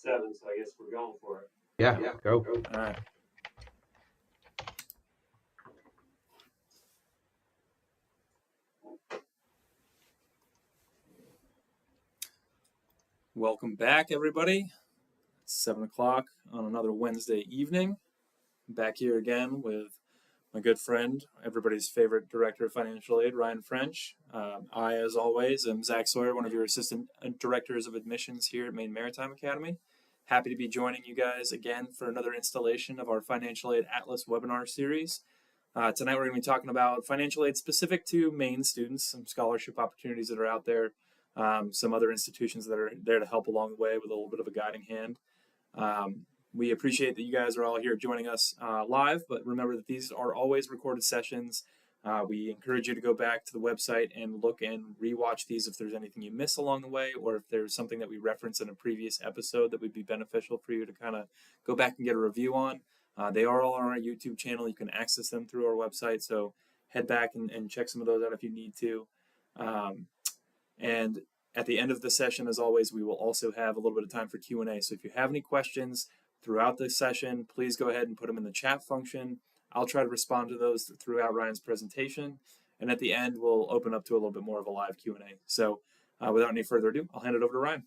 7, so I guess we're going for it. Yeah, go. All right. Welcome back, everybody. It's 7 o'clock on another Wednesday evening. Back here again with my good friend, everybody's favorite Director of Financial Aid, Ryan French. I, as always, am Zach Sawyer, one of your Assistant Directors of Admissions here at Maine Maritime Academy. Happy to be joining you guys again for another installation of our Financial Aid Atlas webinar series. Tonight we're going to be talking about financial aid specific to Maine students, some scholarship opportunities that are out there, some other institutions that are there to help along the way with a little bit of a guiding hand. We appreciate that you guys are all here joining us live, but remember that these are always recorded sessions. We encourage you to go back to the website and look and rewatch these if there's anything you miss along the way, or if there's something that we referenced in a previous episode that would be beneficial for you to kind of go back and get a review on. They are all on our YouTube channel. You can access them through our website, so head back and check some of those out if you need to. And at the end of the session, as always, we will also have a little bit of time for Q&A. So if you have any questions throughout the session, please go ahead and put them in the chat function. I'll try to respond to those throughout Ryan's presentation. And at the end, we'll open up to a little bit more of a live Q&A. So without any further ado, I'll hand it over to Ryan.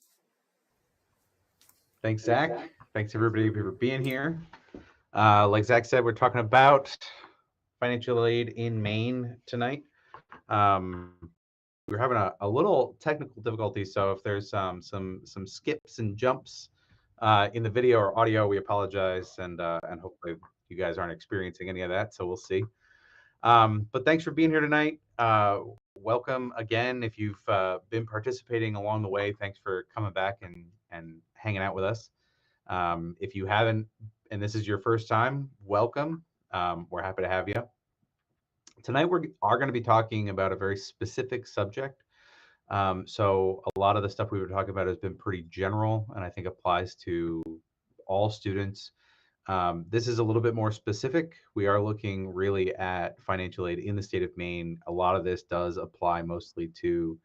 Thanks, Zach. Thanks, everybody, for being here. Like Zach said, we're talking about financial aid in Maine tonight. We're having a little technical difficulty, so if there's some skips and jumps in the video or audio, we apologize, and hopefully you guys aren't experiencing any of that, so we'll see. But thanks for being here tonight. Welcome again. If you've been participating along the way, thanks for coming back and hanging out with us. If you haven't, and this is your first time, welcome. We're happy to have you. Tonight we are going to be talking about a very specific subject. So a lot of the stuff we were talking about has been pretty general, and I think applies to all students. This is a little bit more specific. We are looking really at financial aid in the state of Maine. A lot of this does apply mostly to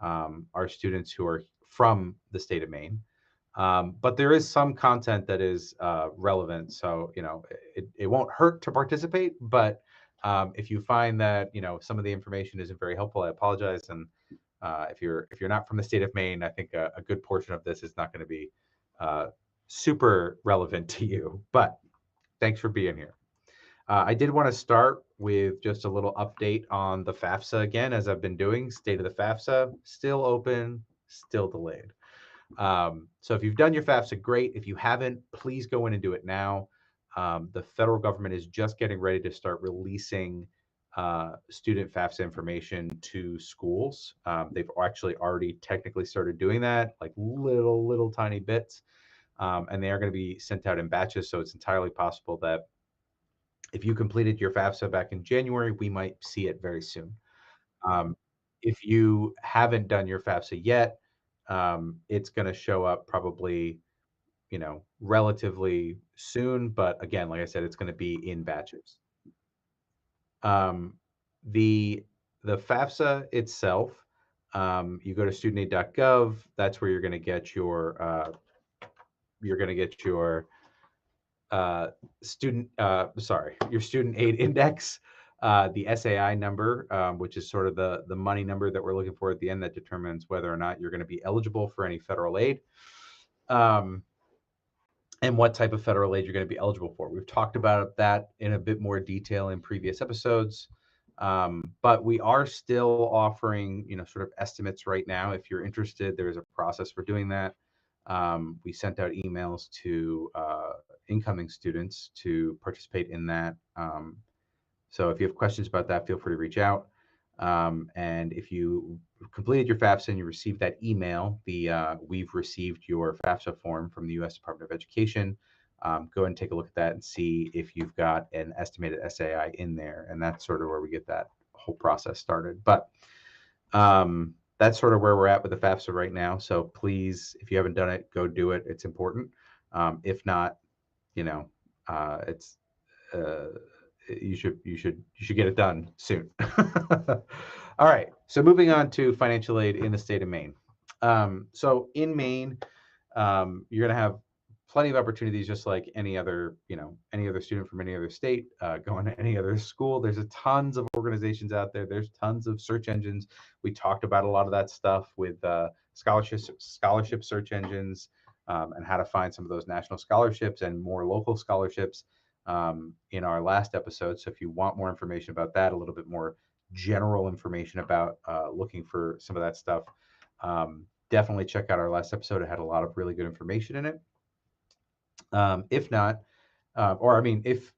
our students who are from the state of Maine. But there is some content that is relevant. So, it won't hurt to participate, but if you find that, some of the information isn't very helpful, I apologize. And if you're not from the state of Maine, I think a good portion of this is not going to be super relevant to you, but thanks for being here. I did want to start with just a little update on the FAFSA again, as I've been doing. State of the FAFSA, still open, still delayed. So if you've done your FAFSA, great. If you haven't, please go in and do it now. The federal government is just getting ready to start releasing student FAFSA information to schools. They've actually already technically started doing that, like little tiny bits. And they are going to be sent out in batches. So it's entirely possible that if you completed your FAFSA back in January, we might see it very soon. If you haven't done your FAFSA yet, it's going to show up probably, relatively soon. But again, like I said, it's going to be in batches. The FAFSA itself, you go to studentaid.gov. That's where you're going to get your your student aid index, the SAI number, which is sort of the money number that we're looking for at the end that determines whether or not you're going to be eligible for any federal aid, and what type of federal aid you're going to be eligible for. We've talked about that in a bit more detail in previous episodes, but we are still offering, sort of estimates right now. If you're interested, there's a process for doing that. We sent out emails to incoming students to participate in that. So if you have questions about that, feel free to reach out. And if you completed your FAFSA and you received that email, we've received your FAFSA form from the U.S. Department of Education. Go and take a look at that and see if you've got an estimated SAI in there. And that's sort of where we get that whole process started. But that's sort of where we're at with the FAFSA right now. So please, if you haven't done it, go do it. It's important. If not, it's you should get it done soon. All right. So moving on to financial aid in the state of Maine. So in Maine, you're going to have plenty of opportunities, just like any other, any other student from any other state going to any other school. There's a tons of organizations out there. There's tons of search engines. We talked about a lot of that stuff with scholarship search engines, and how to find some of those national scholarships and more local scholarships in our last episode. So if you want more information about that, a little bit more general information about looking for some of that stuff, definitely check out our last episode. It had a lot of really good information in it. If not, or I mean, if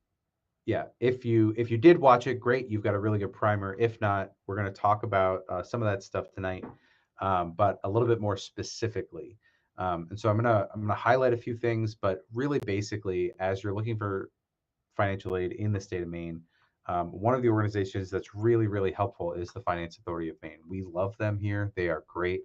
you did watch it, great, you've got a really good primer. If not, we're going to talk about some of that stuff tonight, but a little bit more specifically. And so I'm gonna highlight a few things, but really basically, as you're looking for financial aid in the state of Maine, one of the organizations that's really, really helpful is the Finance Authority of Maine. We love them here. They are great.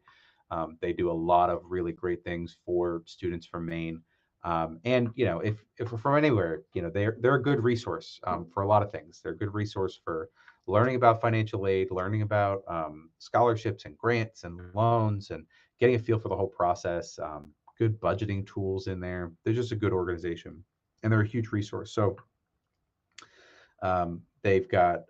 They do a lot of really great things for students from Maine. And if we're from anywhere, they're a good resource for a lot of things. They're a good resource for learning about financial aid, learning about scholarships and grants and loans, and getting a feel for the whole process. Good budgeting tools in there. They're just a good organization, and they're a huge resource. So they've got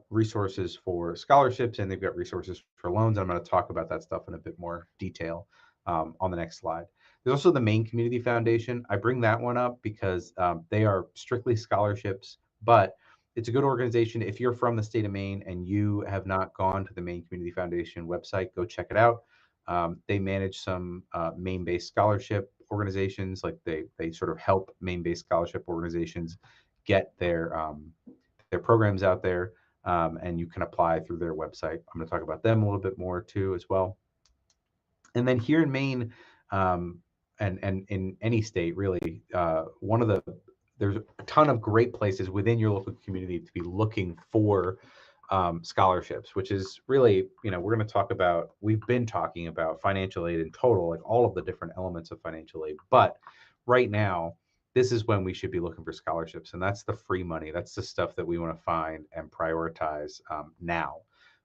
resources for scholarships, and they've got resources for loans. I'm going to talk about that stuff in a bit more detail on the next slide. There's also the Maine Community Foundation. I bring that one up because they are strictly scholarships, but it's a good organization. If you're from the state of Maine and you have not gone to the Maine Community Foundation website, go check it out. They manage some Maine-based scholarship organizations. Like they sort of help Maine-based scholarship organizations get their programs out there, and you can apply through their website. I'm going to talk about them a little bit more too as well. And then here in Maine, and in any state really, there's a ton of great places within your local community to be looking for scholarships, which is really, we're going to talk about, we've been talking about financial aid in total, like all of the different elements of financial aid. But right now, this is when we should be looking for scholarships. And that's the free money. That's the stuff that we want to find and prioritize now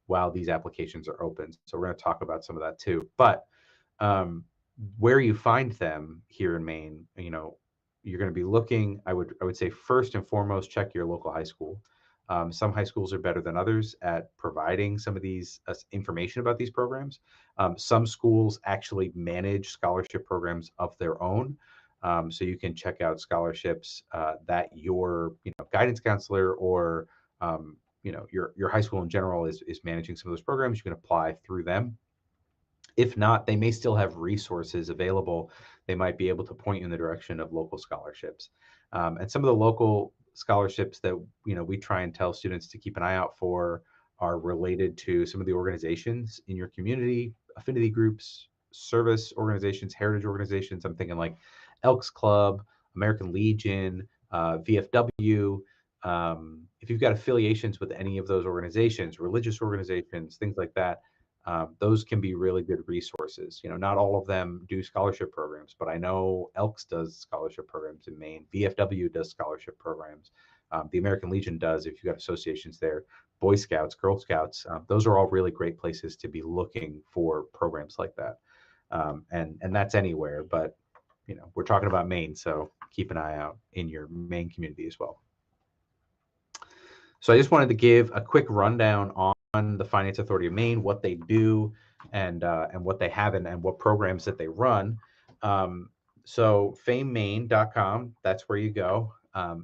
while these applications are open. So we're going to talk about some of that too. But where you find them here in Maine, you're going to be looking, I would say first and foremost, check your local high school. Some high schools are better than others at providing some of these information about these programs. Some schools actually manage scholarship programs of their own. So you can check out scholarships that your guidance counselor or your high school in general is managing some of those programs. You can apply through them. If not, they may still have resources available. They might be able to point you in the direction of local scholarships. And some of the local scholarships that we try and tell students to keep an eye out for are related to some of the organizations in your community, affinity groups, service organizations, heritage organizations. I'm thinking like Elks Club, American Legion, VFW. If you've got affiliations with any of those organizations, religious organizations, things like that, those can be really good resources. Not all of them do scholarship programs, but I know Elks does scholarship programs in Maine. VFW does scholarship programs. The American Legion does, if you've got associations there. Boy Scouts, Girl Scouts, those are all really great places to be looking for programs like that. And that's anywhere, but we're talking about Maine, so keep an eye out in your Maine community as well. So I just wanted to give a quick rundown on the Finance Authority of Maine, what they do, and what they have, and what programs that they run. So famemaine.com, that's where you go.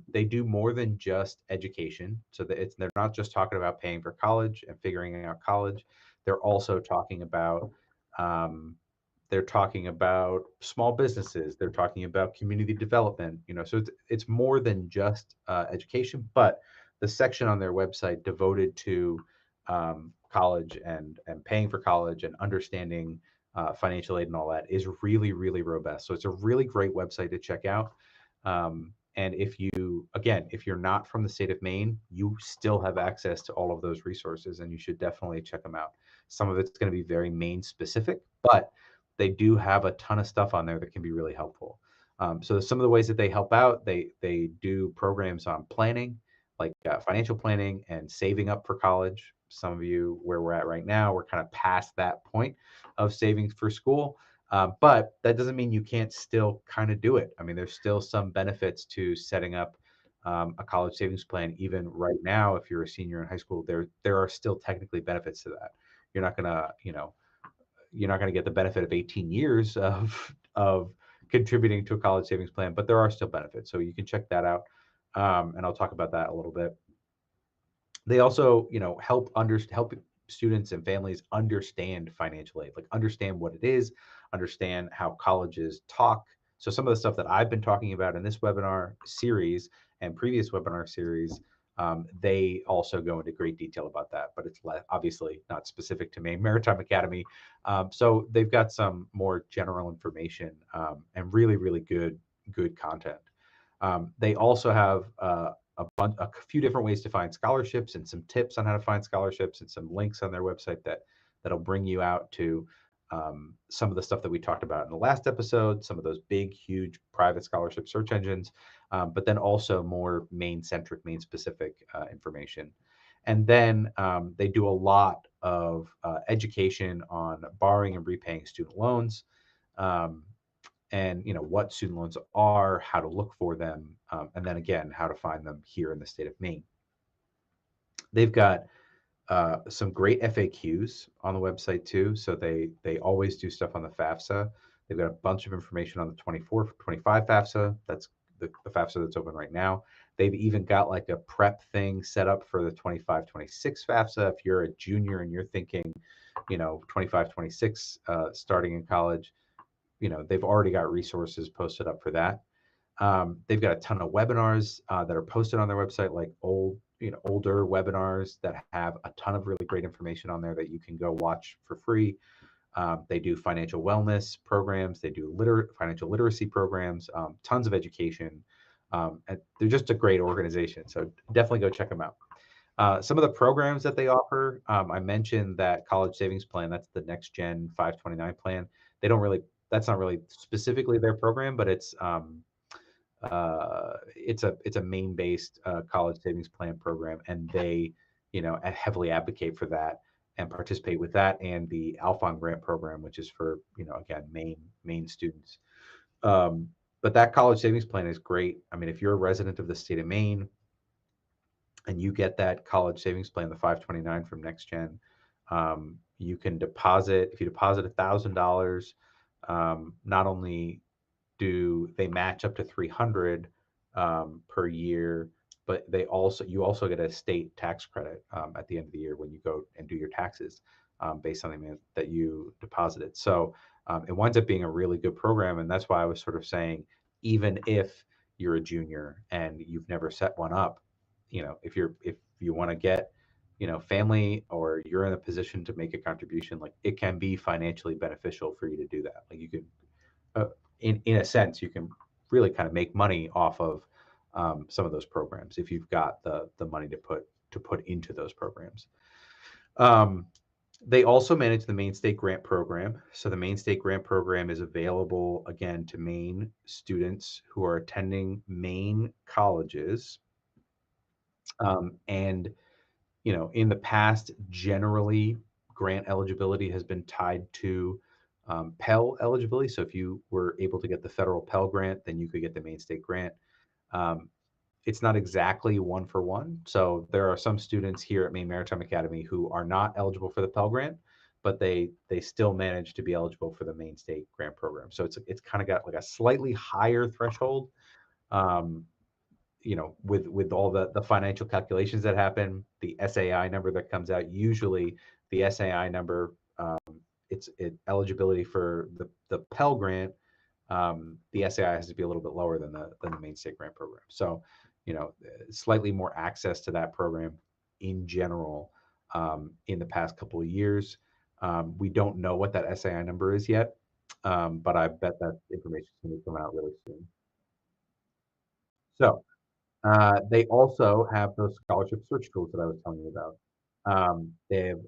They do more than just education. So they're not just talking about paying for college and figuring out college. They're also talking about small businesses. They're talking about community development. So it's more than just education, but the section on their website devoted to college and paying for college and understanding financial aid and all that is really, really robust. So it's a really great website to check out. And if you're not from the state of Maine, you still have access to all of those resources, and you should definitely check them out. Some of it's going to be very Maine specific, but they do have a ton of stuff on there that can be really helpful. So some of the ways that they help out, they do programs on planning, like financial planning and saving up for college. Some of you, where we're at right now, we're kind of past that point of saving for school. But that doesn't mean you can't still kind of do it. I mean, there's still some benefits to setting up a college savings plan. Even right now, if you're a senior in high school, there are still technically benefits to that. You're not gonna, you're not gonna get the benefit of 18 years of contributing to a college savings plan, but there are still benefits. So you can check that out, and I'll talk about that a little bit. They also, help students and families understand financial aid, like understand what it is, understand how colleges talk. So some of the stuff that I've been talking about in this webinar series and previous webinar series, they also go into great detail about that, but it's obviously not specific to Maine Maritime Academy. So they've got some more general information, and really, really good content. They also have a few different ways to find scholarships and some tips on how to find scholarships and some links on their website that'll bring you out to some of the stuff that we talked about in the last episode, some of those big, huge private scholarship search engines, but then also more Maine-centric, Maine-specific information. And then they do a lot of education on borrowing and repaying student loans. And what student loans are, how to look for them, and then again, how to find them here in the state of Maine. They've got some great FAQs on the website too. So they always do stuff on the FAFSA. They've got a bunch of information on the 24-25 FAFSA. That's the FAFSA that's open right now. They've even got like a prep thing set up for the 25-26 FAFSA. If you're a junior and you're thinking, 25-26 starting in college, they've already got resources posted up for that. They've got a ton of webinars that are posted on their website, like older webinars that have a ton of really great information on there that you can go watch for free. They do financial wellness programs. They do financial literacy programs, tons of education. And they're just a great organization. So definitely go check them out. Some of the programs that they offer, I mentioned that college savings plan, that's the next gen 529 plan. That's not really specifically their program, but it's a Maine-based college savings plan program, and they heavily advocate for that and participate with that and the Alphon grant program, which is for again Maine students. But that college savings plan is great. I mean, if you're a resident of the state of Maine and you get that college savings plan, the 529 from NextGen, you can deposit. If you deposit $1,000, not only do they match up to 300 per year, but you also get a state tax credit at the end of the year when you go and do your taxes based on the amount that you deposited. So it winds up being a really good program, and that's why I was sort of saying, even if you're a junior and you've never set one up, if you want to get family, or you're in a position to make a contribution, like it can be financially beneficial for you to do that. Like you could, in a sense, you can really kind of make money off of some of those programs if you've got the money to put into those programs. They also manage the Maine State Grant Program. So the Maine State Grant Program is available, again, to Maine students who are attending Maine colleges. And, in the past, generally, grant eligibility has been tied to Pell eligibility. So if you were able to get the federal Pell grant, then you could get the Maine State Grant. It's not exactly one for one. So there are some students here at Maine Maritime Academy who are not eligible for the Pell Grant, but they still manage to be eligible for the Maine State Grant Program. So it's kind of got like a slightly higher threshold, with all the financial calculations that happen, the SAI number that comes out. Usually the SAI number, it's eligibility for the Pell Grant. The SAI has to be a little bit lower than the Maine State Grant Program. So, slightly more access to that program in general in the past couple of years. We don't know what that SAI number is yet, but I bet that information is going to come out really soon. So they also have those scholarship search tools that I was telling you about. They have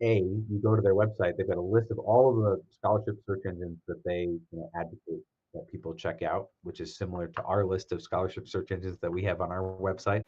you go to their website, they've got a list of all of the scholarship search engines that they advocate that people check out, which is similar to our list of scholarship search engines that we have on our website.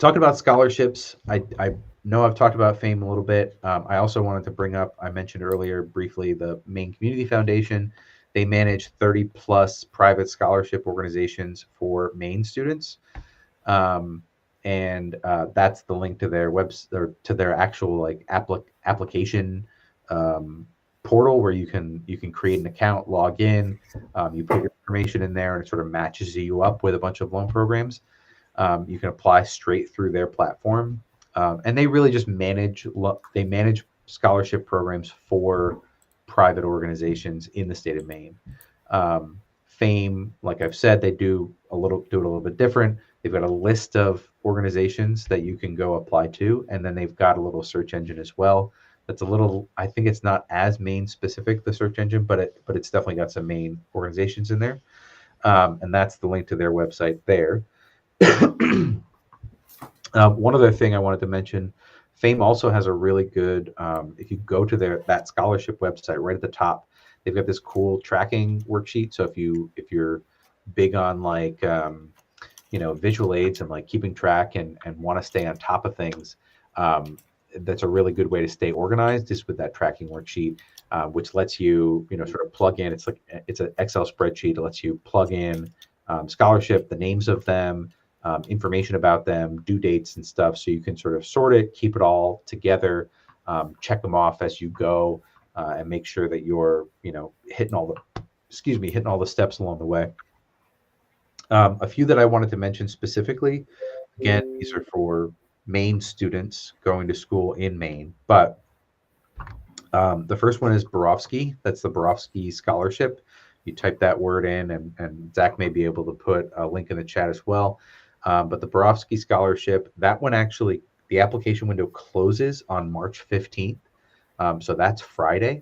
talking about scholarships, I know I've talked about FAME a little bit. I also wanted to bring up, I mentioned earlier briefly, the Maine Community Foundation. They manage 30 plus private scholarship organizations for Maine students. And that's the link to their website or to their actual like application portal where you can create an account, log in, you put your information in there, and it sort of matches you up with a bunch of loan programs. You can apply straight through their platform, and they really just manage scholarship programs for private organizations in the state of Maine. FAME, like I've said, they do it a little bit different. They've got a list of organizations that you can go apply to, and then they've got a little search engine as well. That's a little. I think it's not as Maine specific, the search engine, but it's definitely got some Maine organizations in there, and that's the link to their website there. One other thing I wanted to mention, FAME also has a really good, if you go to that scholarship website right at the top, they've got this cool tracking worksheet. So if you're big on like, visual aids and like keeping track and want to stay on top of things, that's a really good way to stay organized is with that tracking worksheet, which lets you, sort of plug in. It's an Excel spreadsheet. It lets you plug in scholarship, the names of them, information about them, due dates and stuff. So you can sort of sort it, keep it all together, check them off as you go, and make sure that you're, hitting all the steps along the way. A few that I wanted to mention specifically, again, these are for Maine students going to school in Maine, but the first one is Borofsky. That's the Borofsky Scholarship. You type that word in, and Zach may be able to put a link in the chat as well. But the Borofsky Scholarship, that one actually, the application window closes on March 15th. So that's Friday.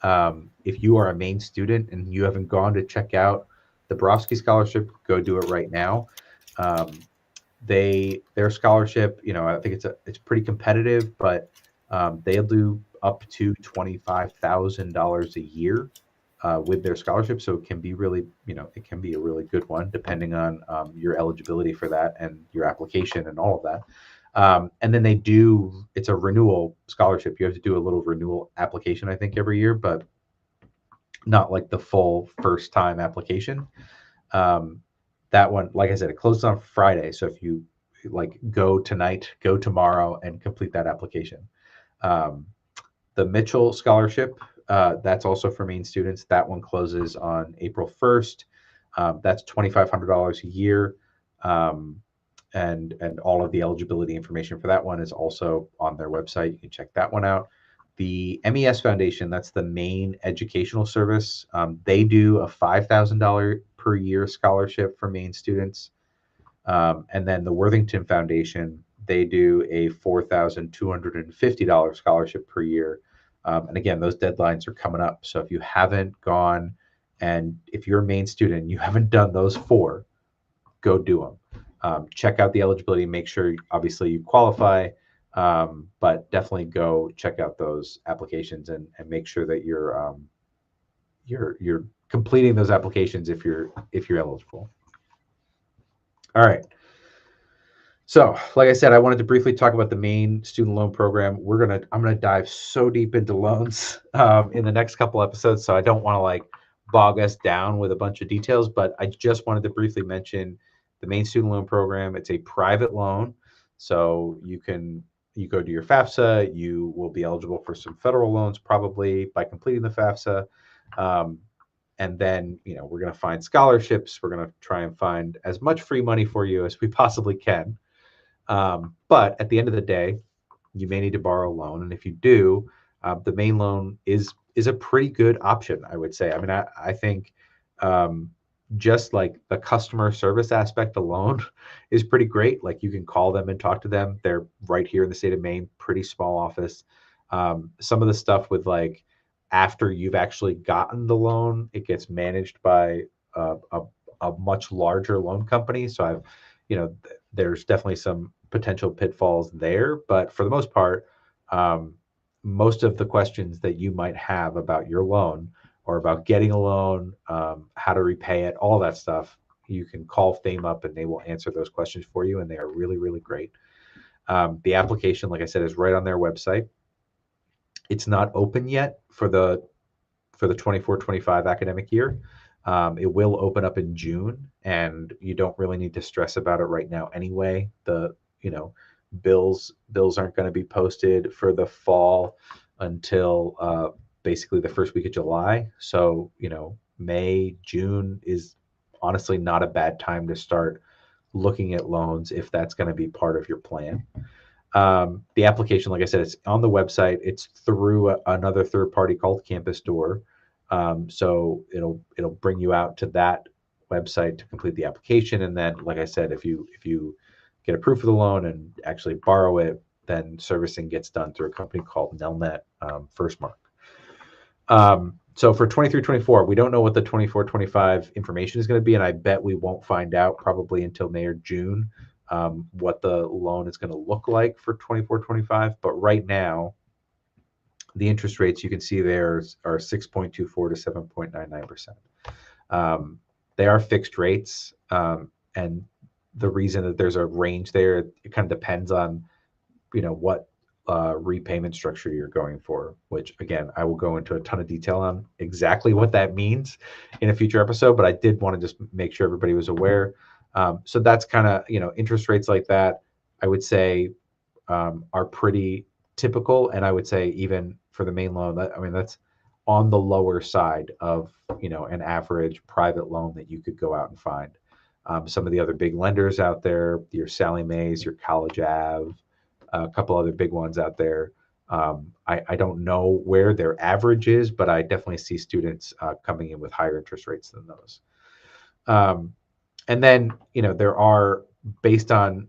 If you are a Maine student and you haven't gone to check out the Borofsky Scholarship, go do it right now. Their scholarship, I think it's pretty competitive, but they'll do up to $25,000 a year with their scholarship. So it can be really, it can be a really good one depending on your eligibility for that and your application and all of that. And then it's a renewal scholarship. You have to do a little renewal application, I think, every year, but not like the full first time application. That one, like I said, it closes on Friday. So if you like go tonight, go tomorrow and complete that application. The Mitchell Scholarship, that's also for Maine students. That one closes on April 1st. That's $2,500 a year. And all of the eligibility information for that one is also on their website. You can check that one out. The MES Foundation, that's the Maine Educational Service. They do a $5,000 per year scholarship for Maine students. And then the Worthington Foundation, they do a $4,250 scholarship per year. And again, those deadlines are coming up. So if you haven't gone, and if you're a Maine student and you haven't done those four, go do them. Check out the eligibility, make sure obviously you qualify, but definitely go check out those applications and make sure that you're completing those applications if you're eligible. All right. So, like I said, I wanted to briefly talk about the Maine student loan program. I'm gonna dive so deep into loans in the next couple episodes, so I don't want to like bog us down with a bunch of details. But I just wanted to briefly mention the Maine student loan program. It's a private loan, so you go to your FAFSA. You will be eligible for some federal loans probably by completing the FAFSA. And then, we're going to find scholarships. We're going to try and find as much free money for you as we possibly can. But at the end of the day, you may need to borrow a loan. And if you do, the Maine loan is a pretty good option, I would say. I mean, I think just like the customer service aspect alone is pretty great. Like you can call them and talk to them. They're right here in the state of Maine, pretty small office. Some of the stuff with like, after you've actually gotten the loan, it gets managed by a much larger loan company. So there's definitely some potential pitfalls there, but for the most part, most of the questions that you might have about your loan or about getting a loan, how to repay it, all that stuff, you can call Fame up and they will answer those questions for you, and they are really, really great. The application, like I said, is right on their website. It's not open yet for the 24-25 academic year. It will open up in June, and you don't really need to stress about it right now anyway. The bills aren't going to be posted for the fall until basically the first week of July. So May, June is honestly not a bad time to start looking at loans if that's going to be part of your plan. The application, like I said, it's on the website. It's through another third party called Campus Door. So it'll bring you out to that website to complete the application. And then, like I said, if you get approved for the loan and actually borrow it, then servicing gets done through a company called Nelnet Firstmark. So for 23-24, we don't know what the 24-25 information is going to be, and I bet we won't find out probably until May or June what the loan is going to look like for 24-25. But right now, the interest rates you can see there are 6.24 to 7.99%. They are fixed rates, and the reason that there's a range there, it kind of depends on what repayment structure you're going for, which again, I will go into a ton of detail on exactly what that means in a future episode, but I did want to just make sure everybody was aware. So that's kind of, interest rates like that, I would say are pretty typical. And I would say even for the Maine loan, that's on the lower side of, an average private loan that you could go out and find. Some of the other big lenders out there, your Sallie Mae's, your College Ave, a couple other big ones out there. I don't know where their average is, but I definitely see students coming in with higher interest rates than those. And then, there are based on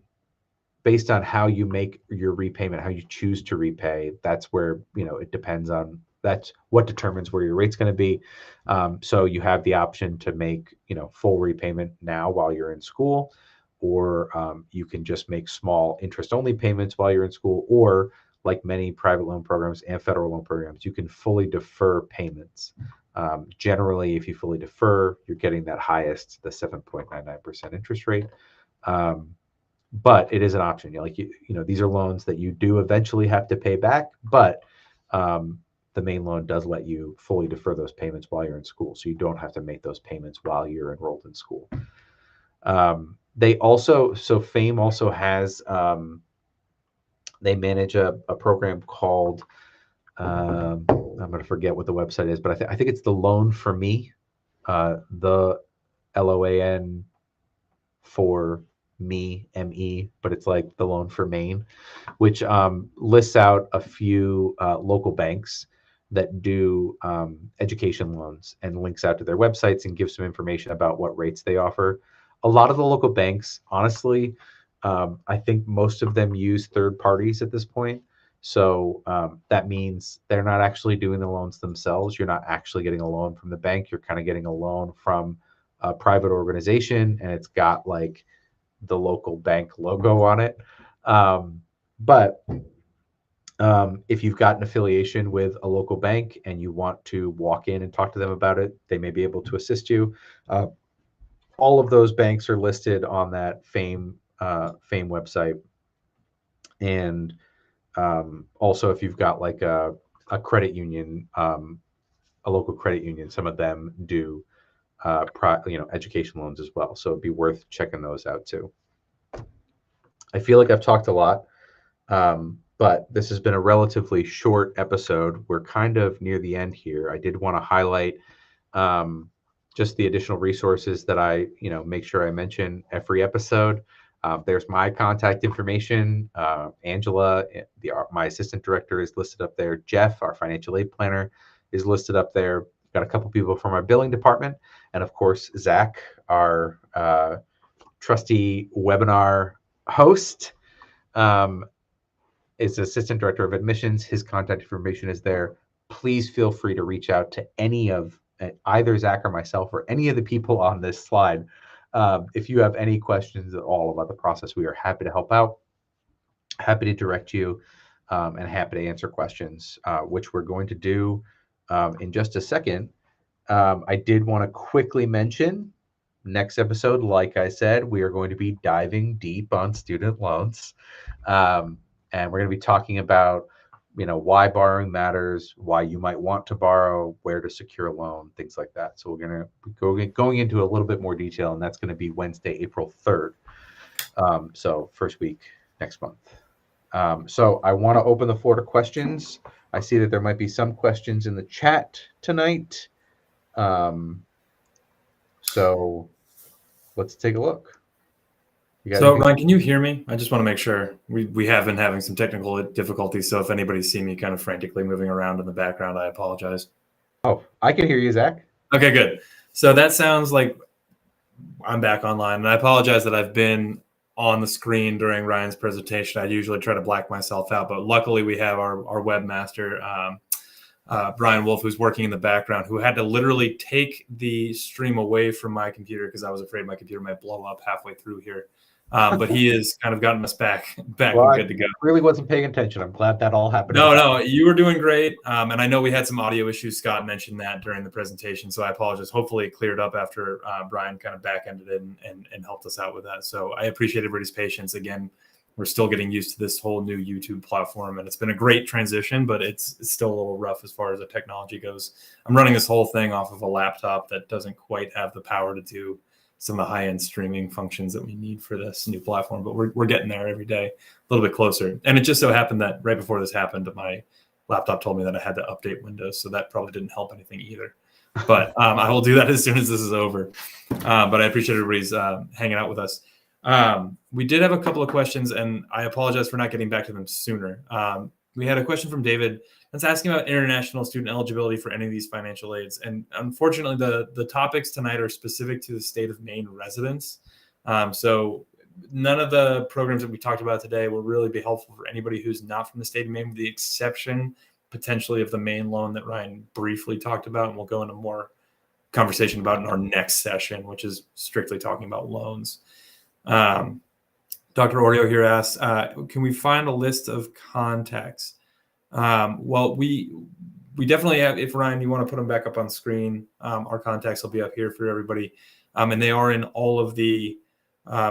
how you make your repayment, how you choose to repay, that's where, it depends on, that's what determines where your rate's going to be. So you have the option to make, full repayment now while you're in school, or you can just make small interest-only payments while you're in school, or like many private loan programs and federal loan programs, you can fully defer payments. Generally, if you fully defer, you're getting that highest, the 7.99% interest rate. But it is an option. These are loans that you do eventually have to pay back, but the Maine loan does let you fully defer those payments while you're in school, so you don't have to make those payments while you're enrolled in school. Fame also has, they manage a program called, I'm going to forget what the website is, but I think it's the Loan for Me, the LOAN for me, ME, but it's like the Loan for Maine, which lists out a few local banks that do education loans and links out to their websites and gives some information about what rates they offer. A lot of the local banks, honestly, I think most of them use third parties at this point. So that means they're not actually doing the loans themselves. You're not actually getting a loan from the bank. You're kind of getting a loan from a private organization, and it's got like the local bank logo on it. But if you've got an affiliation with a local bank and you want to walk in and talk to them about it, they may be able to assist you. All of those banks are listed on that Fame website. And also, if you've got like a credit union, a local credit union, some of them do education loans as well. So it'd be worth checking those out too. I feel like I've talked a lot, but this has been a relatively short episode. We're kind of near the end here. I did want to highlight just the additional resources that I, make sure I mention every episode. There's my contact information. Angela, my assistant director, is listed up there. Jeff, our financial aid planner, is listed up there. Got a couple people from our billing department. And of course, Zach, our trusty webinar host, is assistant director of admissions. His contact information is there. Please feel free to reach out to any of either Zach or myself or any of the people on this slide. If you have any questions at all about the process, we are happy to help out, happy to direct you, and happy to answer questions, which we're going to do in just a second. I did want to quickly mention next episode, like I said, we are going to be diving deep on student loans. And we're going to be talking about, why borrowing matters, why you might want to borrow, where to secure a loan, things like that. So we're going to be going into a little bit more detail, and that's going to be Wednesday, April 3rd. So first week next month. So I want to open the floor to questions. I see that there might be some questions in the chat tonight. So let's take a look. So Ryan, can you hear me? I just want to make sure. We have been having some technical difficulties, so if anybody see me kind of frantically moving around in the background, I apologize. Oh, I can hear you, Zach. Okay, good. So that sounds like I'm back online, and I apologize that I've been on the screen during Ryan's presentation. I usually try to black myself out, but luckily we have our webmaster, Brian Wolf, who's working in the background, who had to literally take the stream away from my computer because I was afraid my computer might blow up halfway through here. But he has kind of gotten us back Well, and good to go. I really wasn't paying attention. I'm glad that all happened. No, you were doing great. And I know we had some audio issues. Scott mentioned that during the presentation, so I apologize. Hopefully it cleared up after Brian kind of back-ended it and helped us out with that. So I appreciate everybody's patience. Again, we're still getting used to this whole new YouTube platform, and it's been a great transition, but it's still a little rough as far as the technology goes. I'm running this whole thing off of a laptop that doesn't quite have the power to do some of the high-end streaming functions that we need for this new platform, but we're getting there every day, a little bit closer. And it just so happened that right before this happened, my laptop told me that I had to update Windows, so that probably didn't help anything either. But I will do that as soon as this is over. But I appreciate everybody's hanging out with us. We did have a couple of questions, and I apologize for not getting back to them sooner. We had a question from David that's asking about international student eligibility for any of these financial aids. And unfortunately, the topics tonight are specific to the state of Maine residents. So none of the programs that we talked about today will really be helpful for anybody who's not from the state of Maine, with the exception potentially of the Maine loan that Ryan briefly talked about. And we'll go into more conversation about in our next session, which is strictly talking about loans. Dr. Oreo here asks, can we find a list of contacts? Well, we definitely have, if Ryan, you want to put them back up on screen, our contacts will be up here for everybody. And they are in all of the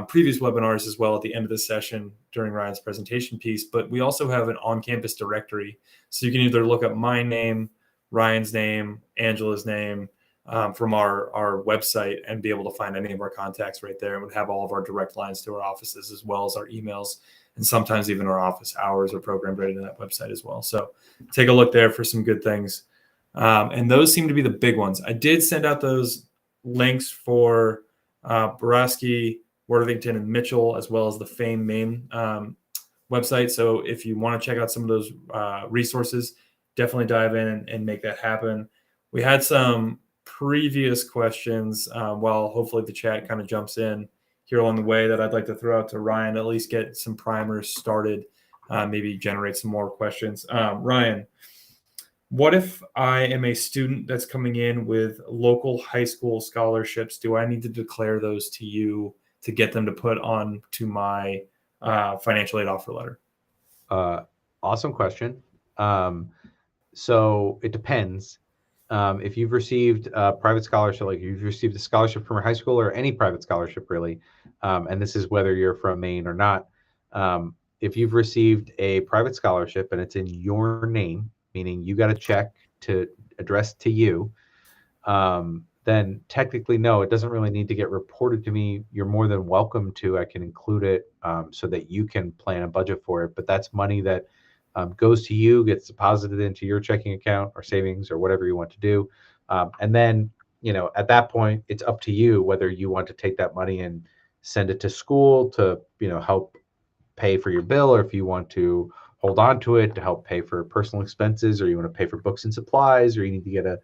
previous webinars as well at the end of the session during Ryan's presentation piece. But we also have an on-campus directory. So you can either look up my name, Ryan's name, Angela's name, from our website and be able to find any of our contacts right there. And would have all of our direct lines to our offices, as well as our emails, and sometimes even our office hours are programmed right into that website as well. So take a look there for some good things. And those seem to be the big ones. I did send out those links for Borowski, Worthington, and Mitchell, as well as the FAME Maine website. So if you want to check out some of those resources, definitely dive in and make that happen. We had some previous questions while hopefully the chat kind of jumps in here along the way that I'd like to throw out to Ryan, at least get some primers started, maybe generate some more questions. Ryan, what if I am a student that's coming in with local high school scholarships? Do I need to declare those to you to get them to put on to my financial aid offer letter? Awesome question. So it depends. If you've received a private scholarship, like you've received a scholarship from your high school or any private scholarship really, and this is whether you're from Maine or not, if you've received a private scholarship and it's in your name, meaning you got a check to address to you, then technically, no, it doesn't really need to get reported to me. You're more than welcome to. I can include it so that you can plan a budget for it, but that's money that goes to you, gets deposited into your checking account or savings or whatever you want to do. And then, at that point, it's up to you whether you want to take that money and send it to school to, help pay for your bill, or if you want to hold on to it to help pay for personal expenses, or you want to pay for books and supplies, or you need to get a,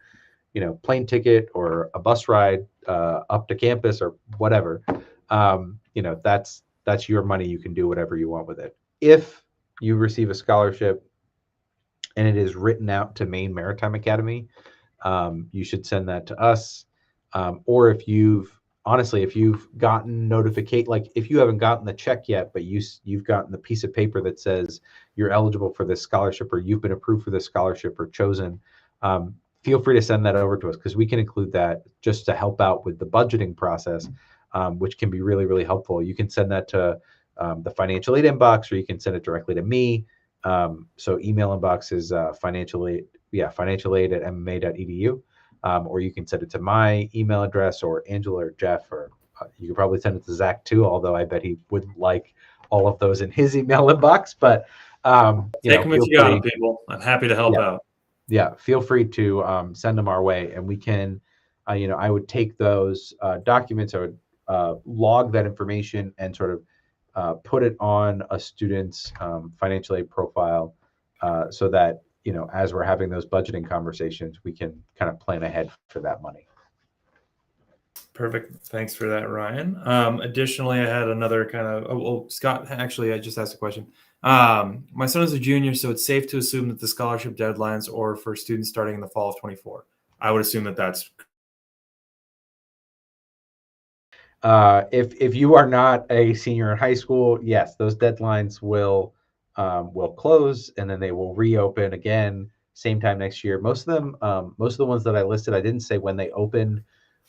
plane ticket or a bus ride up to campus or whatever. That's your money. You can do whatever you want with it. If you receive a scholarship and it is written out to Maine Maritime Academy, you should send that to us. Or if you've gotten notification, like if you haven't gotten the check yet, but you've gotten the piece of paper that says you're eligible for this scholarship or you've been approved for this scholarship or chosen, feel free to send that over to us because we can include that just to help out with the budgeting process, which can be really, really helpful. You can send that to the financial aid inbox, or you can send it directly to me. So email inbox is financial aid at mma.edu, or you can send it to my email address, or Angela or Jeff, or you could probably send it to Zach too, although I bet he wouldn't like all of those in his email inbox. But Take them if feel you got free. them, people. I'm happy to help out. Yeah, feel free to send them our way, and we can, I would take those documents, I would log that information and sort of put it on a student's financial aid profile, so that, as we're having those budgeting conversations, we can kind of plan ahead for that money. Perfect. Thanks for that, Ryan. Additionally, I had another kind of, Scott, actually, I just asked a question. My son is a junior, so it's safe to assume that the scholarship deadlines are for students starting in the fall of 24. I would assume that that's. If you are not a senior in high school, yes, those deadlines will close, and then they will reopen again same time next year. Most of them, most of the ones that I listed, I didn't say when they opened,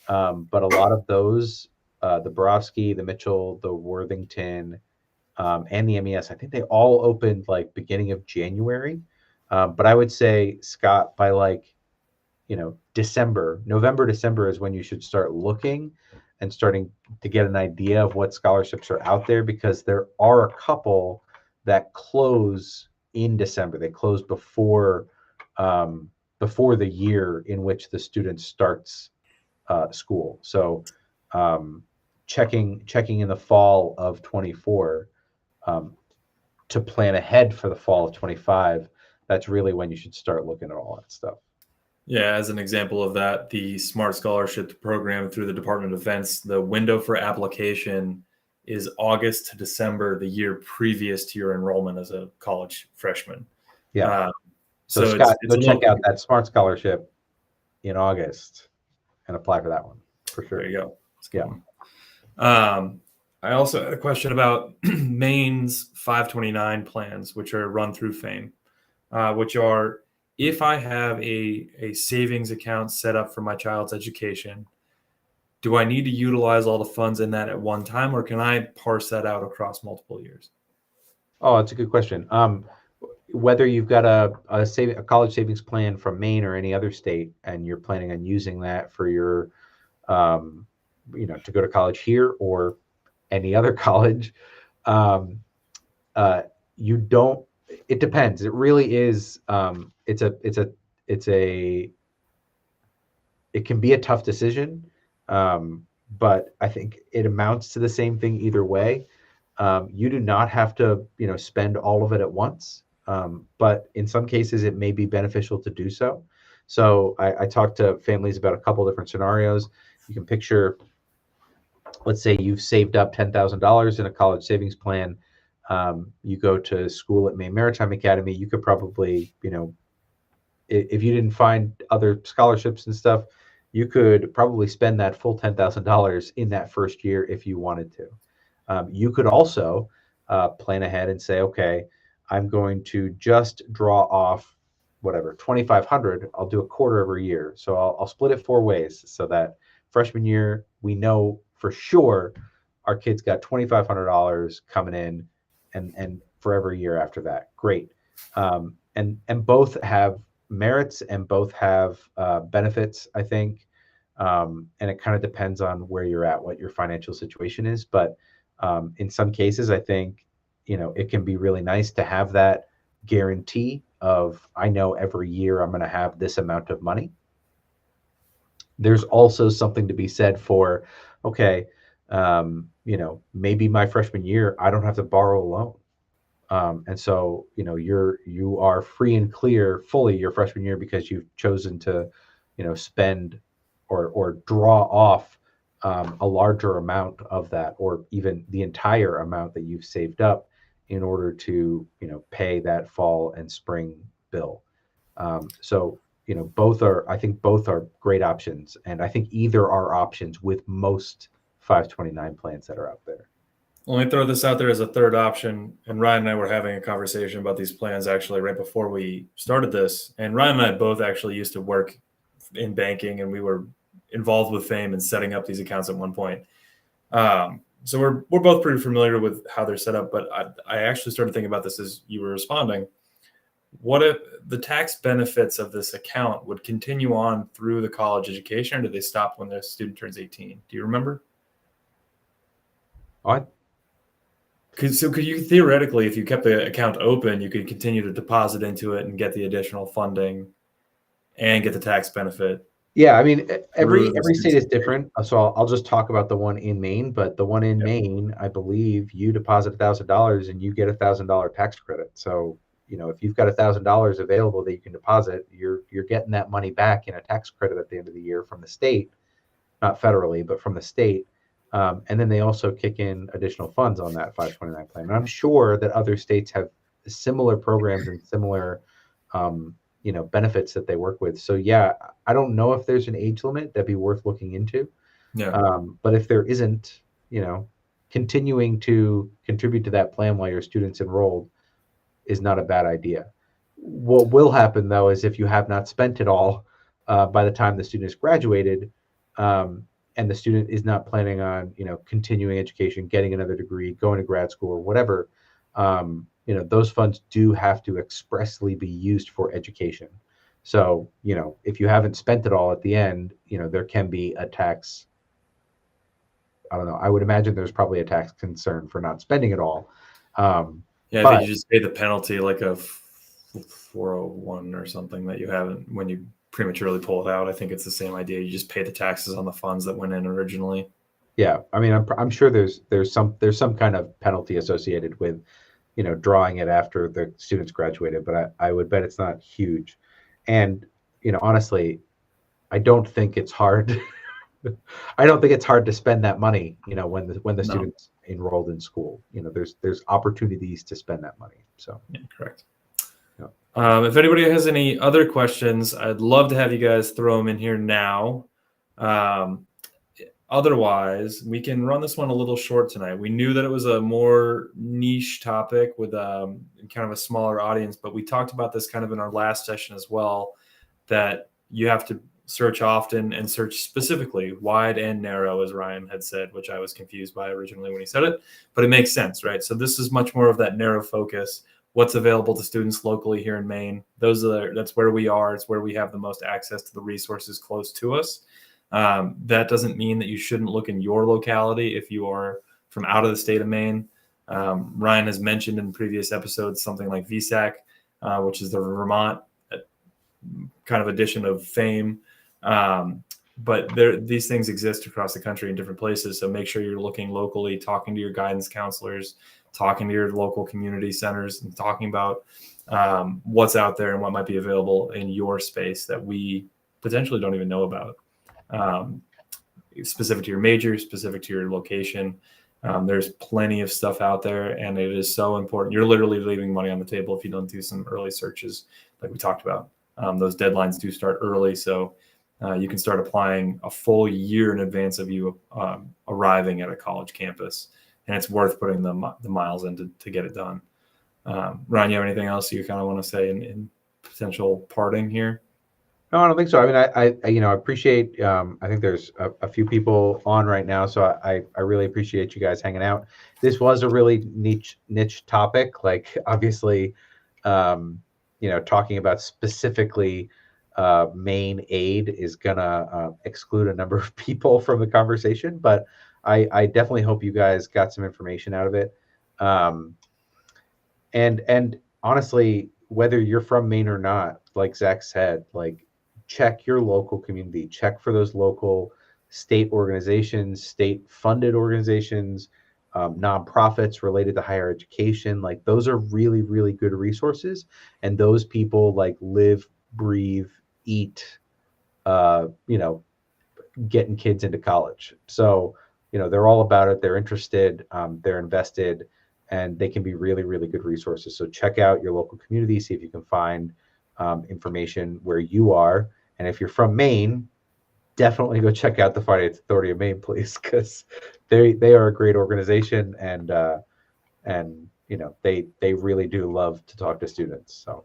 but a lot of those, the Borofsky, the Mitchell, the Worthington, and the MES, I think they all opened like beginning of January. But I would say, Scott, by November, December is when you should start looking and starting to get an idea of what scholarships are out there, because there are a couple that close in December. They close before the year in which the student starts school. So checking in the fall of 24 to plan ahead for the fall of 25, that's really when you should start looking at all that stuff. Yeah, as an example of that, the Smart Scholarship program through the Department of Defense, the window for application is August to December, the year previous to your enrollment as a college freshman. Yeah. So Scott, it's go check out that Smart Scholarship in August and apply for that one for sure. There you go. Yeah. I also had a question about Maine's 529 plans, which are run through FAME, which are, if I have a savings account set up for my child's education, do I need to utilize all the funds in that at one time, or can I parse that out across multiple years? Oh, that's a good question. Whether you've got a college savings plan from Maine or any other state, and you're planning on using that for your, to go to college here or any other college, you don't. It depends. It really is. It can be a tough decision, but I think it amounts to the same thing either way. You do not have to, spend all of it at once, but in some cases it may be beneficial to do so. So I talked to families about a couple different scenarios. You can picture, let's say you've saved up $10,000 in a college savings plan. You go to school at Maine Maritime Academy. You could probably, if you didn't find other scholarships and stuff, you could probably spend that full $10,000 in that first year if you wanted to. You could also plan ahead and say, okay, I'm going to just draw off whatever, 2,500. I'll do a quarter every year. So I'll split it 4 ways so that freshman year, we know for sure our kids got $2,500 coming in, and for every year after that. Great. And both have merits and both have benefits, I think. And it kind of depends on where you're at, what your financial situation is. But in some cases, I think, it can be really nice to have that guarantee of, I know every year I'm going to have this amount of money. There's also something to be said for, okay, maybe my freshman year, I don't have to borrow a loan. And so, you are free and clear fully your freshman year because you've chosen to, spend or draw off a larger amount of that, or even the entire amount that you've saved up in order to, pay that fall and spring bill. So, I think both are great options. And I think either are options with most 529 plans that are out there. Let me throw this out there as a third option. And Ryan and I were having a conversation about these plans actually right before we started this. And Ryan and I both actually used to work in banking, and we were involved with Fame and setting up these accounts at one point. So we're both pretty familiar with how they're set up, but I actually started thinking about this as you were responding. What if the tax benefits of this account would continue on through the college education, or do they stop when the student turns 18? Do you remember? What? So could you theoretically, if you kept the account open, you could continue to deposit into it and get the additional funding and get the tax benefit? Yeah, I mean, every Through the state is student's different. So I'll just talk about the one in Maine. But the one in Yep. Maine, I believe you deposit $1,000 and you get $1,000 tax credit. So, you know, if you've got $1,000 available that you can deposit, you're getting that money back in a tax credit at the end of the year from the state, not federally, but from the state. And then they also kick in additional funds on that 529 plan. And I'm sure that other states have similar programs and similar, you know, benefits that they work with. So yeah, I don't know if there's an age limit that'd be worth looking into. Yeah. But if there isn't, you know, continuing to contribute to that plan while your student's enrolled is not a bad idea. What will happen though is if you have not spent it all by the time the student is graduated, and the student is not planning on, you know, continuing education, getting another degree, going to grad school or whatever, you know, those funds do have to expressly be used for education. So, you know, if you haven't spent it all at the end, you know, there can be a tax. I don't know. I would imagine there's probably a tax concern for not spending it all. Yeah, I but think you just pay the penalty like a 401 or something that you haven't when you prematurely pull it out. I think it's the same idea. You just pay the taxes on the funds that went in originally. yeah, I mean, I'm sure there's some kind of penalty associated with, you know, drawing it after the students graduated, but I would bet it's not huge. And, you know, honestly, I don't think it's hard. I don't think it's hard to spend that money, you know, when the No. student's enrolled in school. You know, there's opportunities to spend that money. So Yeah, correct. Yeah. If anybody has any other questions, I'd love to have you guys throw them in here now. Otherwise, we can run this one a little short tonight. We knew that it was a more niche topic with kind of a smaller audience, but we talked about this kind of in our last session as well, that you have to search often and search specifically, wide and narrow, as Ryan had said, which I was confused by originally when he said it, but it makes sense, right? So this is much more of that narrow focus. What's available to students locally here in Maine? That's where we are. It's where we have the most access to the resources close to us. That doesn't mean that you shouldn't look in your locality if you are from out of the state of Maine. Ryan has mentioned in previous episodes something like VSAC, which is the Vermont kind of edition of Fame. But these things exist across the country in different places. So make sure you're looking locally, talking to your guidance counselors, talking to your local community centers, and talking about what's out there and what might be available in your space that we potentially don't even know about. Specific to your major, specific to your location. There's plenty of stuff out there, and it is so important. You're literally leaving money on the table if you don't do some early searches like we talked about. Those deadlines do start early, so you can start applying a full year in advance of you arriving at a college campus, and it's worth putting the miles in to get it done. Ryan, you have anything else you kind of want to say in potential parting here? No, I don't think so. I mean, I you know, appreciate. I think there's a few people on right now, so I really appreciate you guys hanging out. This was a really niche topic. Like, obviously, you know, talking about specifically Maine aid is gonna exclude a number of people from the conversation, but I definitely hope you guys got some information out of it. And honestly, whether you're from Maine or not, like Zach said, like, check your local community, check for those local state organizations, state funded organizations, nonprofits related to higher education. Like, those are really, really good resources. And those people like live, breathe, eat, you know, getting kids into college. So, you know, they're all about it. They're interested, they're invested, and they can be really, really good resources. So check out your local community, see if you can find information where you are. And if you're from Maine, definitely go check out the Finance Authority of Maine, please, because they are a great organization, and you know, they really do love to talk to students. So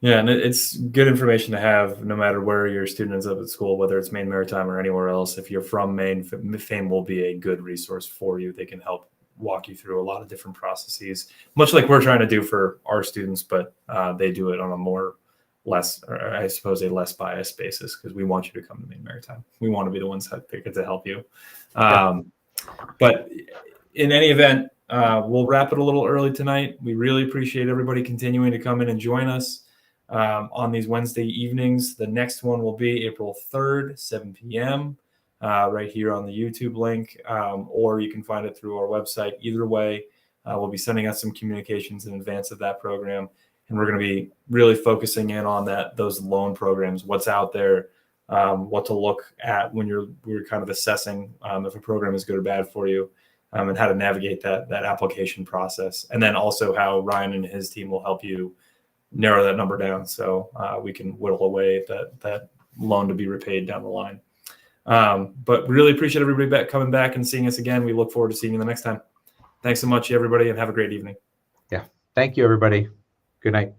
Yeah, and it's good information to have no matter where your student ends up at school, whether it's Maine Maritime or anywhere else. If you're from Maine, FAME will be a good resource for you. They can help walk you through a lot of different processes, much like we're trying to do for our students, but they do it on a I suppose, a less biased basis, because we want you to come to Maine Maritime. We want to be the ones that get to help you. But in any event, we'll wrap it a little early tonight. We really appreciate everybody continuing to come in and join us on these Wednesday evenings. The next one will be April 3rd, 7 p.m., right here on the YouTube link, or you can find it through our website. Either way, we'll be sending out some communications in advance of that program, and we're going to be really focusing in on those loan programs, what's out there, what to look at when we're kind of assessing if a program is good or bad for you, and how to navigate that application process, and then also how Ryan and his team will help you narrow that number down so we can whittle away that loan to be repaid down the line. But really appreciate everybody coming back and seeing us again. We look forward to seeing you the next time. Thanks so much, everybody, and have a great evening. Yeah. Thank you, everybody. Good night.